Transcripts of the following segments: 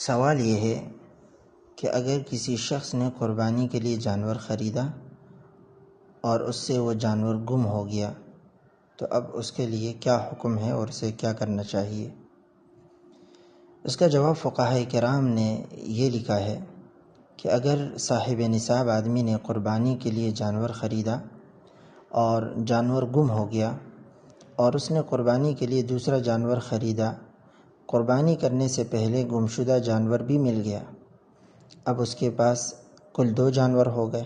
سوال یہ ہے کہ اگر کسی شخص نے قربانی کے لیے جانور خریدا اور اس سے وہ جانور گم ہو گیا تو اب اس کے لیے کیا حکم ہے اور اسے کیا کرنا چاہیے؟ اس کا جواب فقہاء کرام نے یہ لکھا ہے کہ اگر صاحب نصاب آدمی نے قربانی کے لیے جانور خریدا اور جانور گم ہو گیا اور اس نے قربانی کے لیے دوسرا جانور خریدا، قربانی کرنے سے پہلے گمشدہ جانور بھی مل گیا، اب اس کے پاس کل 2 جانور ہو گئے،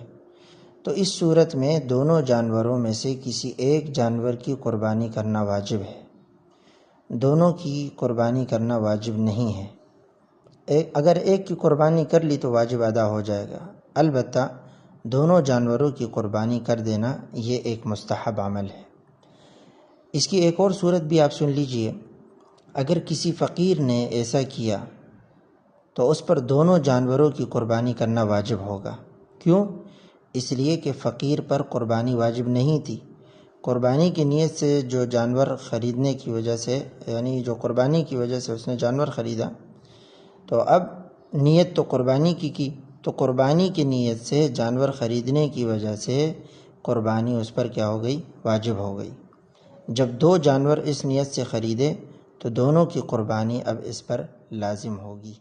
تو اس صورت میں دونوں جانوروں میں سے کسی ایک جانور کی قربانی کرنا واجب ہے، دونوں کی قربانی کرنا واجب نہیں ہے۔ اگر ایک کی قربانی کر لی تو واجب ادا ہو جائے گا، البتہ دونوں جانوروں کی قربانی کر دینا یہ ایک مستحب عمل ہے۔ اس کی ایک اور صورت بھی آپ سن لیجئے، اگر کسی فقیر نے ایسا کیا تو اس پر دونوں جانوروں کی قربانی کرنا واجب ہوگا۔ کیوں؟ اس لیے کہ فقیر پر قربانی واجب نہیں تھی، قربانی کی نیت سے جو جانور خریدنے کی وجہ سے، یعنی جو قربانی کی وجہ سے اس نے جانور خریدا، تو اب نیت تو قربانی کی تو قربانی کی نیت سے جانور خریدنے کی وجہ سے قربانی اس پر کیا ہو گئی؟ واجب ہو گئی۔ جب 2 جانور اس نیت سے خریدے تو دونوں کی قربانی اب اس پر لازم ہوگی۔